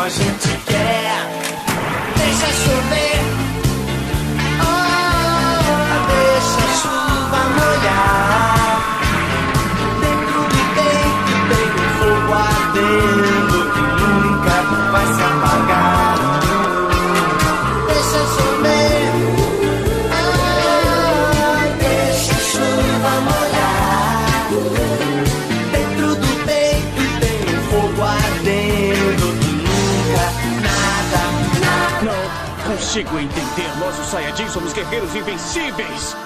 a gente quer. Deixa chover, oh, deixa a chuva molhar. Dentro do peito tem um fogo ardendo que nunca vai se apagar. Deixa chover, oh, deixa a chuva molhar. Dentro do peito tem um fogo ardendo que nunca nada. Não consigo entender. Nós, os Saiyajins, somos guerreiros invencíveis.